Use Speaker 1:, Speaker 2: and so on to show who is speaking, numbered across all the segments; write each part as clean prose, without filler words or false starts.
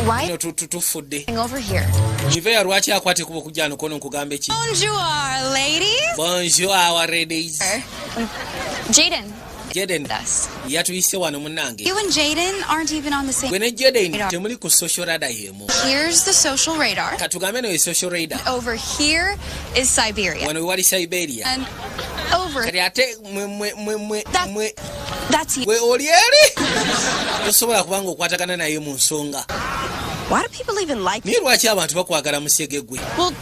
Speaker 1: Why?
Speaker 2: No, tufudde.
Speaker 1: Over here.
Speaker 2: Nivea lwaki akwate kuba okujja kono nkugambe ki?
Speaker 1: Bonjour, ladies.
Speaker 2: Bonjour, our ladies.
Speaker 1: Jaden.
Speaker 2: Jaden.
Speaker 1: Us.
Speaker 2: Yatuyise wano munnange.
Speaker 1: You and Jaden aren't even on the same.
Speaker 2: Gwe ne Jaden temuli ku social radar yemu.
Speaker 1: Here's the social radar.
Speaker 2: Katugambe no ye social radar.
Speaker 1: Over here is Siberia.
Speaker 2: Wano wali Siberia.
Speaker 1: And over.
Speaker 2: Kati ate mwe
Speaker 1: That's you.
Speaker 2: we oli eri. Tosobola kubanga okwatagana naye mu nsonga.
Speaker 1: Why do people even like
Speaker 2: Naye lwaki abantu bakwagala musege gwe?
Speaker 1: Well,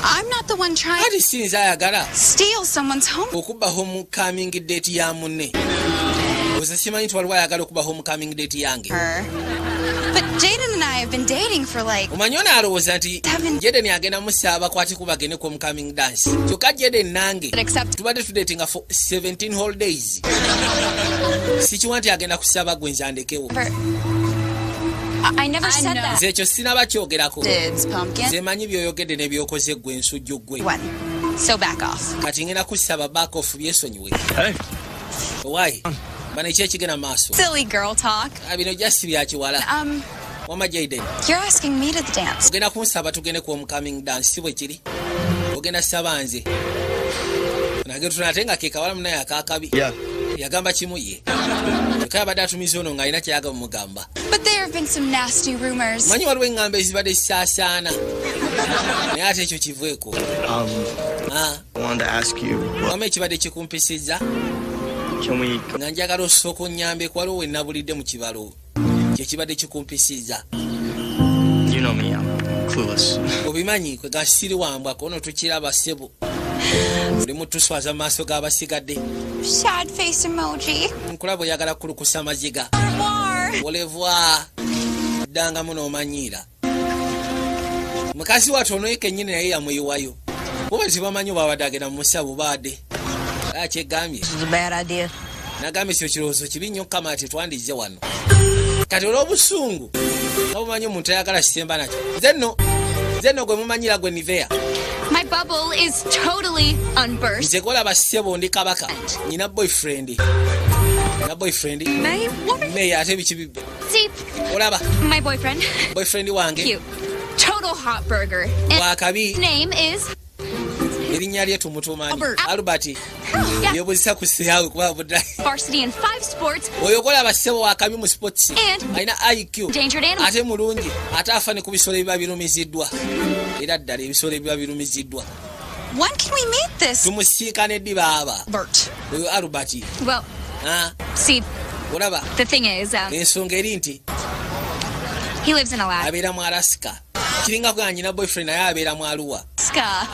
Speaker 1: I'm not the one trying
Speaker 2: Kati sinza ayagala
Speaker 1: steal someone's home.
Speaker 2: okuba homecoming date ya munne. Oze simanyi twaliwo ayagala okuba homecoming date yange.
Speaker 1: But Jaden and I have been dating for like.
Speaker 2: Omanyi ono alowooza nti Jaden agenda musaaba kwati kuba agende ku homecoming dance. Kyokka Jaden nange tubadde tudatinga for 17 whole days. Sikiwa nti agenda kusaba gwe nzandekewo.
Speaker 1: I never said that.
Speaker 2: Nze ekyo sinaba kyogerako.
Speaker 1: Pumpkin.
Speaker 2: Nze manyi by'oyogedde n'ebyokoze gwe ensujju gwe.
Speaker 1: So back off.
Speaker 2: Kati ngenda kusaba back off byesonyiwe.
Speaker 3: Hey.
Speaker 2: Why? Bana ekigenda maaso.
Speaker 1: Silly girl talk.
Speaker 2: Bino jasi bya kiwala. Wama Jaden.
Speaker 1: You're asking me to the dance.
Speaker 2: Ogenda kunsaba tugende ku homecoming dance si bwe kiri. Ogenda saba nze. Nage tunatenga ke kawala munaye akakabi.
Speaker 3: Yeah.
Speaker 2: Yagamba kimu ye. Kaya bada atumiza ono ng'alina kyaga mugamba.
Speaker 1: But there have been some nasty rumors.
Speaker 2: Manyi waliwo engamba ezibadde zisaasaana. Naye ate ekyo kiveeko.
Speaker 3: I wanted to ask you.
Speaker 2: Wama ekibadde kikumpisizza.
Speaker 3: Can we?
Speaker 2: Nga njagala osooka onnyambe waliwo we nabulidde mu kibalo. Kyekibadde kikumpisizza.
Speaker 3: You know me, I'm clueless.
Speaker 2: Obimanyi kwe gasiri wambwa kono tukiraba ssebo. Buli mutuswaza mu maaso g'abasigadde.
Speaker 1: Sad face emoji.
Speaker 2: Nkulaba oyagala kulukusa amaziga.
Speaker 1: More.
Speaker 2: Olevoir. Ddanga muno omanyiira. Mukazi wattu ono kennyini naye yamuyiwayo. Kuba tebamanyi bw'abadde agenda mu musabu baadde. Kyegambye.
Speaker 1: This is a bad idea.
Speaker 2: Nagambye ekyo kirowoozo kibi nnyo kama ati twandize wano. Kati olw'obusungu nga bumanyi omuntu ayagala kisemba nakyo. Nze nno gwe mumanyira gwe Nivea.
Speaker 1: My bubble is totally unburst.
Speaker 2: Nze golaba ssebo ndi kabaka. Nyina boyfriend. Na boyfriend.
Speaker 1: May? What?
Speaker 2: May ate biki bibbe.
Speaker 1: See,
Speaker 2: Olaba
Speaker 1: my boyfriend.
Speaker 2: boyfriend wange.
Speaker 1: Cute. Total hot burger. And
Speaker 2: Wakabi.
Speaker 1: his name is
Speaker 2: Erinnya lye tumutuumanyi.
Speaker 1: Albert.
Speaker 2: Albert.
Speaker 1: yeah,
Speaker 2: Yebuzisa ku siyaawe kuba budde.
Speaker 1: varsity in 5 sports.
Speaker 2: Oyo golaba ssebo wakabi mu sports.
Speaker 1: And
Speaker 2: Alina IQ.
Speaker 1: endangered animals.
Speaker 2: Ate mulungi. Ate afa ne ku bisolo ebiba birumiziddwa. Era ddala ebisolo ebiba birumiziddwa.
Speaker 1: When can we meet this
Speaker 2: Tumusiikane ddi baaba.
Speaker 1: Bert?
Speaker 2: Oyo Albert.
Speaker 1: Well,
Speaker 2: Ah,
Speaker 1: see,
Speaker 2: olaba.
Speaker 1: the thing is,
Speaker 2: Ensonga eri nti
Speaker 1: he lives in Alaska.
Speaker 2: abeera mu Alaska. Kiringa kuba nyina boyfriend naye abeera mu Arua.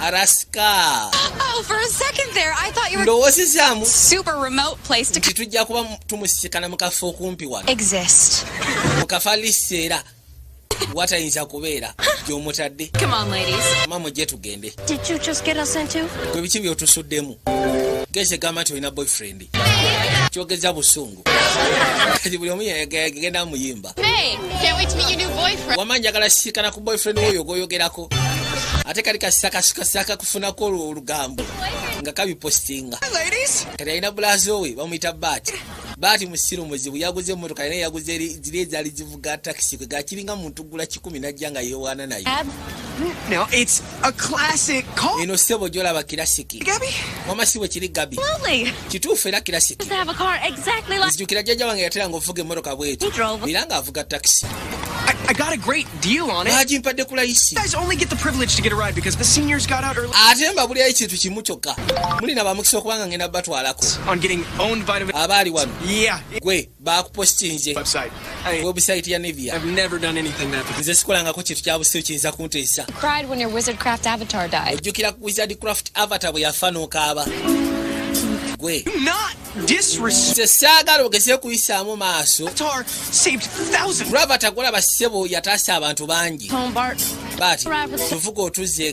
Speaker 2: Alaska.
Speaker 1: Oh, for a second there, I thought you were
Speaker 2: Ndowoozezaamu
Speaker 1: super remote place to
Speaker 2: nti tujja kuba tumusikana mu kafo okumpi wano.
Speaker 1: exist.
Speaker 2: Mu kafo aliseera watayinza kubeera gy'omutadde.
Speaker 1: Come on, ladies.
Speaker 2: Mama ojje tugende.
Speaker 1: Did you just get us into?
Speaker 2: Gwe biki by'otusuddemu. Geze gamba nti olina boyfriend. Kyogeza busungu. Kati buli omu yagenda muyimba.
Speaker 1: Hey, can't wait to meet your new boyfriend.
Speaker 2: Wama njagala sisikana ku boyfriend woyo goyogerako. Ate kali kasaka kufunako olugambo nga kabipostinga. Kati alina bulazo we bamuyita Bati. Bati musiru muzibu yaguze emmotoka naye yaguze ziri ezaali zivuga taxi kwe gakiringa muntu gula 10 najja nga yeewaana nayo.
Speaker 4: No, it's a classic car.
Speaker 2: Eno ssebo gy'olaba kirasiki.
Speaker 4: Gabby?
Speaker 2: Wama si bwe kiri Gabi.
Speaker 1: Absolutely.
Speaker 2: Kituufu era kirasiki.
Speaker 1: To have a car exactly like
Speaker 2: Nzijukira jjajja wange yateranga ovuga emmotoka bw'eti.
Speaker 1: he drove.
Speaker 2: Era ng'avuga taxi.
Speaker 4: I got a great deal on it.
Speaker 2: Bagimpadde ku layisi.
Speaker 4: You guys only get the privilege to get a ride because the seniors got out early
Speaker 2: Ate mba buliayo kintu kimu kyokka. Mulina bamukisa okubanga ngenda batwalako.
Speaker 4: on getting owned by the
Speaker 2: Abaali wano.
Speaker 4: yeah
Speaker 2: Gwe bakupostinze.
Speaker 4: website.
Speaker 2: Website ya Nivea.
Speaker 4: I've never done anything that before.
Speaker 2: Nze sikolangako kintu kya buseeru kiyinza kunteesa.
Speaker 1: Cried when your Wizardcraft avatar died.
Speaker 2: Ojjukira Wizardcraft avatar bwe yafa n'okaaba. Gwe
Speaker 4: Not disrespect.
Speaker 2: nze saagala ogeze kuyisaamu maaso.
Speaker 4: Avatar saved thousands.
Speaker 2: Avatar golaba ssebo yataasa abantu bangi.
Speaker 1: Home, Bart.
Speaker 2: Bati tuvuga otuzze